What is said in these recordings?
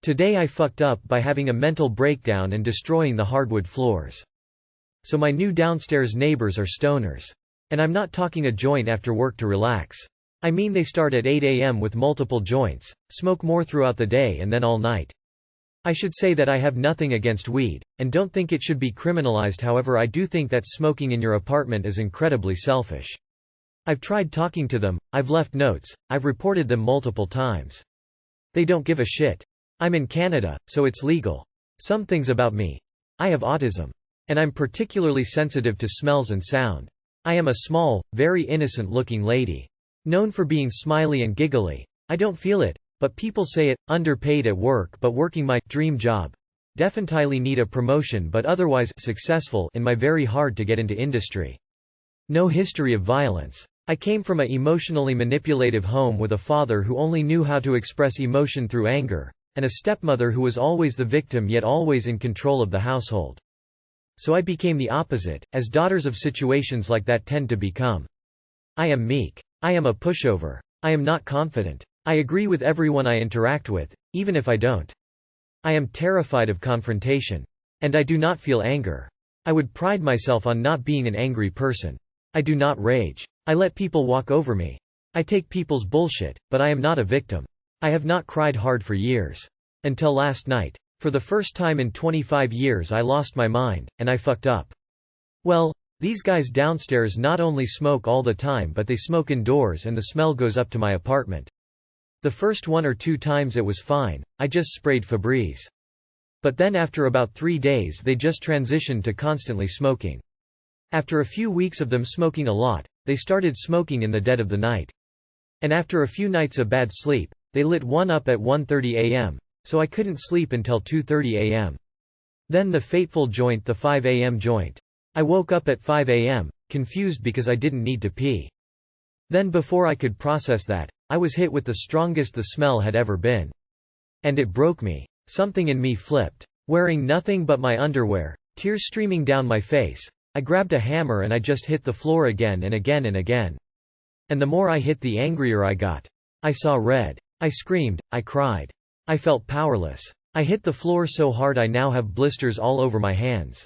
Today I fucked up by having a mental breakdown and destroying the hardwood floors. So my new downstairs neighbors are stoners. And I'm not talking a joint after work to relax. I mean they start at 8 a.m. with multiple joints, smoke more throughout the day and then all night. I should say that I have nothing against weed, and don't think it should be criminalized. However, I do think that smoking in your apartment is incredibly selfish. I've tried talking to them, I've left notes, I've reported them multiple times. They don't give a shit. I'm in Canada, so it's legal. Some things about me. I have autism. And I'm particularly sensitive to smells and sound. I am a small, very innocent-looking lady. Known for being smiley and giggly. I don't feel it, but people say it, underpaid at work but working my dream job. Definitely need a promotion but otherwise successful in my very hard to get into industry. No history of violence. I came from a emotionally manipulative home with a father who only knew how to express emotion through anger, and a stepmother who was always the victim yet always in control of the household. So I became the opposite, as daughters of situations like that tend to become. I am meek. I am a pushover. I am not confident. I agree with everyone I interact with, even if I don't. I am terrified of confrontation. And I do not feel anger. I would pride myself on not being an angry person. I do not rage. I let people walk over me. I take people's bullshit, but I am not a victim. I have not cried hard for years. Until last night. For the first time in 25 years I lost my mind, and I fucked up. Well, these guys downstairs not only smoke all the time but they smoke indoors and the smell goes up to my apartment. The first 1 or 2 times it was fine, I just sprayed Febreze. But then after about 3 days they just transitioned to constantly smoking. After a few weeks of them smoking a lot, they started smoking in the dead of the night. And after a few nights of bad sleep, they lit one up at 1:30 a.m., so I couldn't sleep until 2:30 a.m. Then the fateful joint, the 5 a.m. joint. I woke up at 5 a.m., confused because I didn't need to pee. Then before I could process that, I was hit with the strongest the smell had ever been. And it broke me. Something in me flipped. Wearing nothing but my underwear, tears streaming down my face, I grabbed a hammer and I just hit the floor again and again and again. And the more I hit the angrier I got. I saw red. I screamed, I cried. I felt powerless. I hit the floor so hard I now have blisters all over my hands.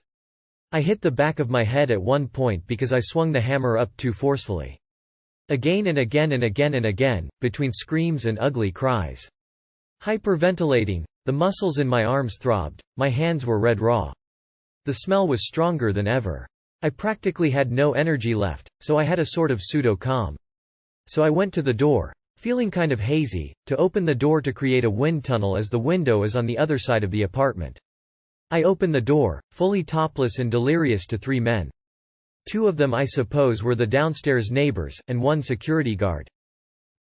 I hit the back of my head at one point because I swung the hammer up too forcefully. Again and again and again and again, between screams and ugly cries. Hyperventilating, the muscles in my arms throbbed, my hands were red raw. The smell was stronger than ever. I practically had no energy left, so I had a sort of pseudo-calm. So I went to the door, feeling kind of hazy, to open the door to create a wind tunnel as the window is on the other side of the apartment. I opened the door, fully topless and delirious, to 3 men. 2 of them I suppose were the downstairs neighbors, and 1 security guard.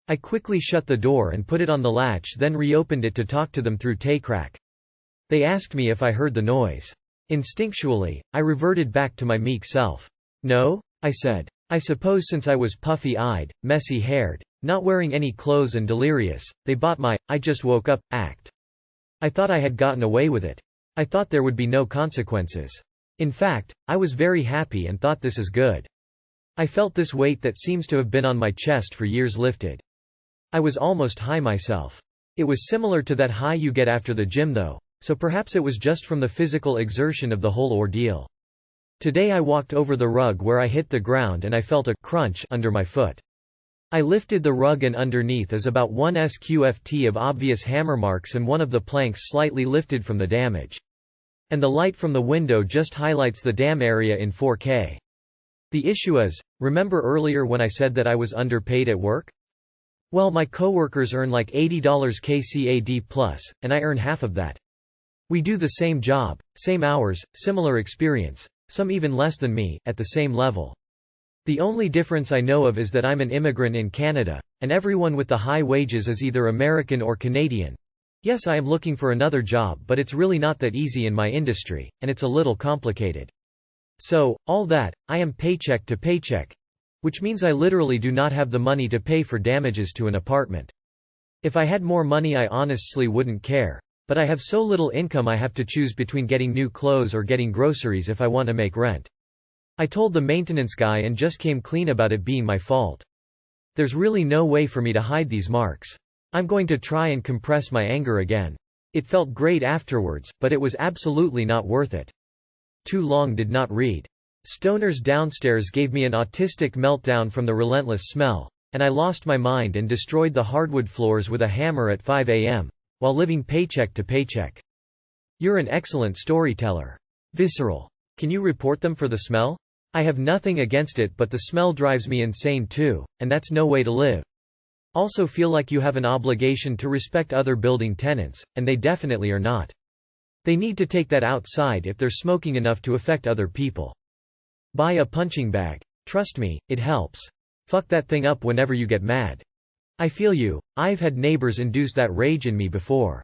I quickly shut the door and put it on the latch, then reopened it to talk to them through tay-crack. They asked me if I heard the noise. Instinctually, I reverted back to my meek self. No, I said. I suppose since I was puffy-eyed, messy-haired, not wearing any clothes and delirious, they bought my "I just woke up" act. I thought I had gotten away with it. I thought there would be no consequences. In fact, I was very happy and thought this is good. I felt this weight that seems to have been on my chest for years lifted. I was almost high myself. It was similar to that high you get after the gym though, so perhaps it was just from the physical exertion of the whole ordeal. Today I walked over the rug where I hit the ground and I felt a crunch under my foot. I lifted the rug and underneath is about 1 sqft of obvious hammer marks and one of the planks slightly lifted from the damage. And the light from the window just highlights the dam area in 4K. The issue is, remember earlier when I said that I was underpaid at work? Well, my coworkers earn like $80 kCAD+, and I earn half of that. We do the same job, same hours, similar experience, some even less than me, at the same level. The only difference I know of is that I'm an immigrant in Canada, and everyone with the high wages is either American or Canadian. Yes, I am looking for another job, but it's really not that easy in my industry, and it's a little complicated. So, all that, I am paycheck to paycheck, which means I literally do not have the money to pay for damages to an apartment. If I had more money I honestly wouldn't care, but I have so little income I have to choose between getting new clothes or getting groceries if I want to make rent. I told the maintenance guy and just came clean about it being my fault. There's really no way for me to hide these marks. I'm going to try and compress my anger again. It felt great afterwards, but it was absolutely not worth it. Too long did not read. Stoners downstairs gave me an autistic meltdown from the relentless smell, and I lost my mind and destroyed the hardwood floors with a hammer at 5 a.m., while living paycheck to paycheck. You're an excellent storyteller. Visceral. Can you report them for the smell? I have nothing against it, but the smell drives me insane too, and that's no way to live. Also feel like you have an obligation to respect other building tenants, and they definitely are not. They need to take that outside if they're smoking enough to affect other people. Buy a punching bag. Trust me, it helps. Fuck that thing up whenever you get mad. I feel you, I've had neighbors induce that rage in me before.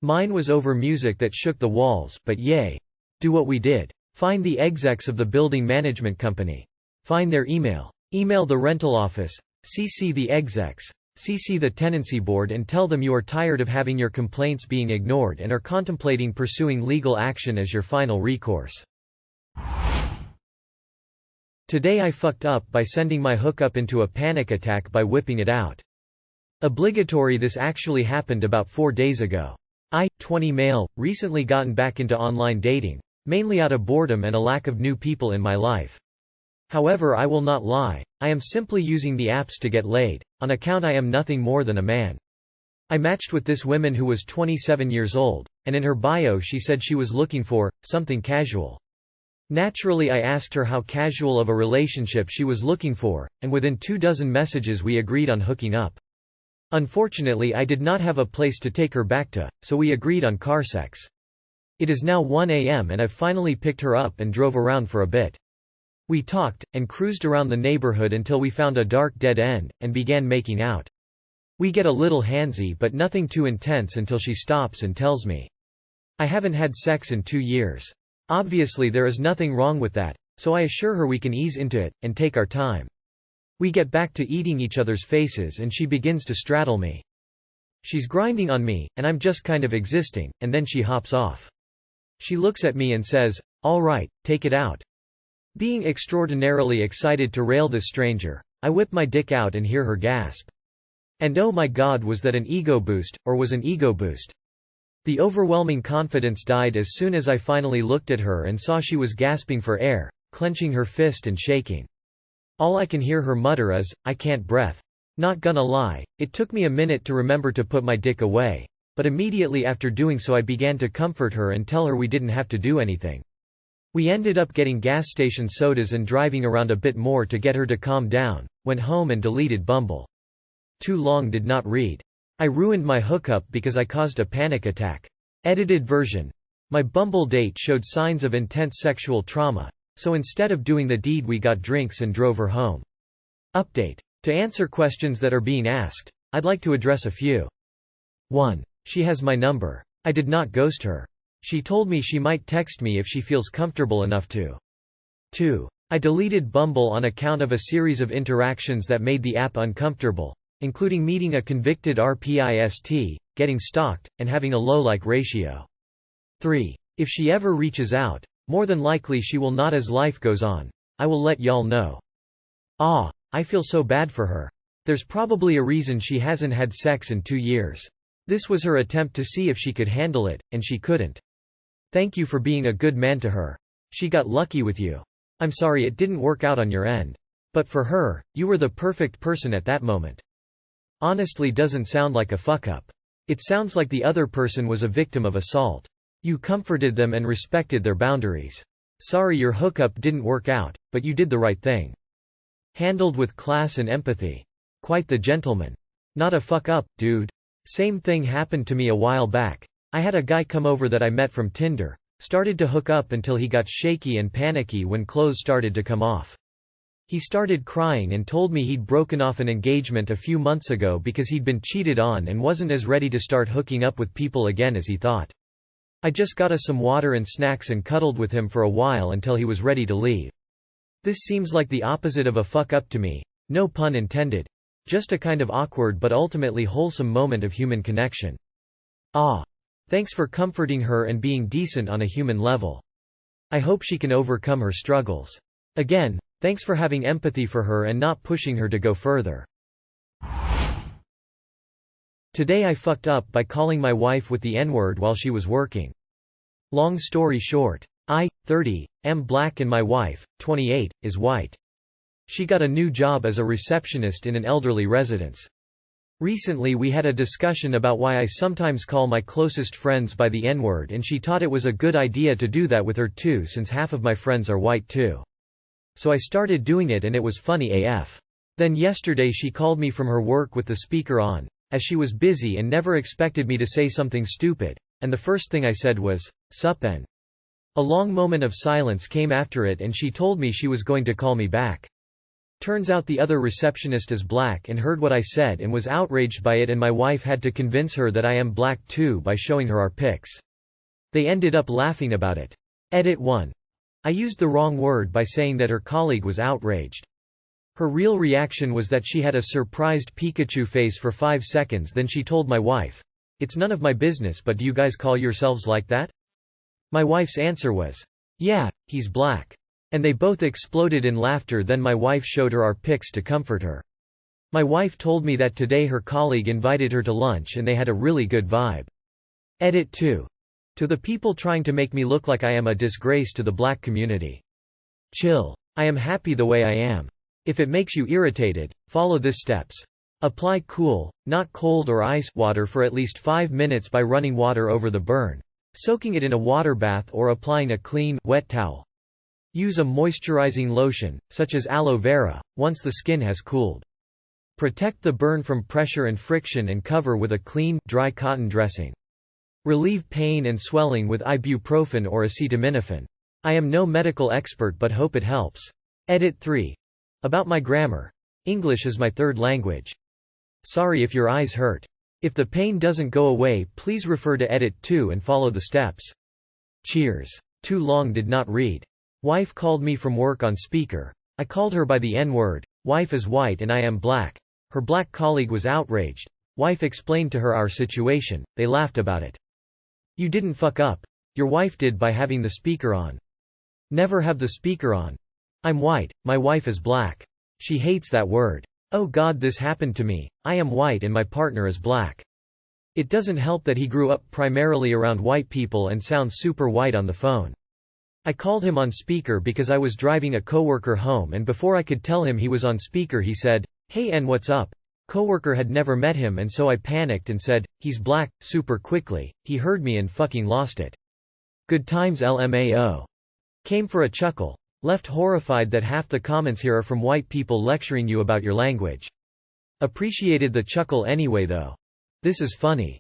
Mine was over music that shook the walls, but yay. Do what we did. Find the execs of the building management company. Find their email. Email the rental office. CC the execs. CC the tenancy board and tell them you are tired of having your complaints being ignored and are contemplating pursuing legal action as your final recourse. Today I fucked up by sending my hookup into a panic attack by whipping it out. Obligatory. This actually happened about 4 days ago. I, 20 male, recently gotten back into online dating, mainly out of boredom and a lack of new people in my life. However, I will not lie, I am simply using the apps to get laid, on account I am nothing more than a man. I matched with this woman who was 27 years old, and in her bio she said she was looking for something casual. Naturally I asked her how casual of a relationship she was looking for, and within 24 messages we agreed on hooking up. Unfortunately I did not have a place to take her back to, so we agreed on car sex. It is now 1 a.m. and I've finally picked her up and drove around for a bit. We talked, and cruised around the neighborhood until we found a dark dead end, and began making out. We get a little handsy but nothing too intense until she stops and tells me, "I haven't had sex in 2 years. Obviously there is nothing wrong with that, so I assure her we can ease into it, and take our time. We get back to eating each other's faces and she begins to straddle me. She's grinding on me, and I'm just kind of existing, and then she hops off. She looks at me and says, 'All right, take it out.' Being extraordinarily excited to rail this stranger, I whip my dick out and hear her gasp. And oh my god, was that an ego boost, or was an ego boost? The overwhelming confidence died as soon as I finally looked at her and saw she was gasping for air, clenching her fist and shaking. All I can hear her mutter is, 'I can't breath.' Not gonna lie, it took me a minute to remember to put my dick away, but immediately after doing so I began to comfort her and tell her we didn't have to do anything. We ended up getting gas station sodas and driving around a bit more to get her to calm down, went home and deleted Bumble. Too long did not read. I ruined my hookup because I caused a panic attack. Edited version. My Bumble date showed signs of intense sexual trauma, so instead of doing the deed we got drinks and drove her home. Update. To answer questions that are being asked, I'd like to address a few. 1. She has my number. I did not ghost her. She told me she might text me if she feels comfortable enough to. 2. I deleted Bumble on account of a series of interactions that made the app uncomfortable, including meeting a convicted RPIST, getting stalked, and having a low like ratio. 3. If she ever reaches out, more than likely she will not as life goes on. I will let y'all know. I feel so bad for her. There's probably a reason she hasn't had sex in 2 years. This was her attempt to see if she could handle it, and she couldn't. Thank you for being a good man to her. She got lucky with you. I'm sorry it didn't work out on your end. But for her, you were the perfect person at that moment. Honestly, doesn't sound like a fuck-up. It sounds like the other person was a victim of assault. You comforted them and respected their boundaries. Sorry your hookup didn't work out, but you did the right thing. Handled with class and empathy. Quite the gentleman. Not a fuck-up, dude. Same thing happened to me a while back. I had a guy come over that I met from Tinder, started to hook up until he got shaky and panicky when clothes started to come off. He started crying and told me he'd broken off an engagement a few months ago because he'd been cheated on and wasn't as ready to start hooking up with people again as he thought. I just got us some water and snacks and cuddled with him for a while until he was ready to leave. This seems like the opposite of a fuck up to me, no pun intended. Just a kind of awkward but ultimately wholesome moment of human connection. Thanks for comforting her and being decent on a human level. I hope she can overcome her struggles. Again, thanks for having empathy for her and not pushing her to go further. Today I fucked up by calling my wife with the N-word while she was working. Long story short. I, 30, am black and my wife, 28, is white. She got a new job as a receptionist in an elderly residence. Recently we had a discussion about why I sometimes call my closest friends by the N-word, and she thought it was a good idea to do that with her too, since half of my friends are white too. So I started doing it and it was funny AF. Then yesterday she called me from her work with the speaker on, as she was busy and never expected me to say something stupid, and the first thing I said was, "Sup?" A long moment of silence came after it and she told me she was going to call me back. Turns out the other receptionist is black and heard what I said and was outraged by it, and my wife had to convince her that I am black too by showing her our pics. They ended up laughing about it. Edit 1. I used the wrong word by saying that her colleague was outraged. Her real reaction was that she had a surprised Pikachu face for 5 seconds, then she told my wife, "It's none of my business, but do you guys call yourselves like that?" My wife's answer was, "Yeah, he's black." And they both exploded in laughter. Then my wife showed her our pics to comfort her. My wife told me that today her colleague invited her to lunch and they had a really good vibe. Edit 2. To the people trying to make me look like I am a disgrace to the black community. Chill. I am happy the way I am. If it makes you irritated, follow this steps. Apply cool, not cold or ice, water for at least 5 minutes by running water over the burn, soaking it in a water bath or applying a clean, wet towel. Use a moisturizing lotion, such as aloe vera, once the skin has cooled. Protect the burn from pressure and friction and cover with a clean, dry cotton dressing. Relieve pain and swelling with ibuprofen or acetaminophen. I am no medical expert but hope it helps. Edit 3. About my grammar. English is my third language. Sorry if your eyes hurt. If the pain doesn't go away, please refer to Edit 2 and follow the steps. Cheers. Too long did not read. Wife called me from work on speaker. I called her by the N-word. Wife is white and I am black. Her black colleague was outraged. Wife explained to her our situation. They laughed about it. You didn't fuck up. Your wife did by having the speaker on. Never have the speaker on. I'm white, my wife is black. She hates that word. Oh God, this happened to me. I am white and my partner is black. It doesn't help that he grew up primarily around white people and sounds super white on the phone. I called him on speaker because I was driving a coworker home, and before I could tell him he was on speaker he said, "Hey N, what's up?" Coworker had never met him and so I panicked and said, "He's black," super quickly. He heard me and fucking lost it. Good times LMAO. Came for a chuckle. Left horrified that half the comments here are from white people lecturing you about your language. Appreciated the chuckle anyway though. This is funny.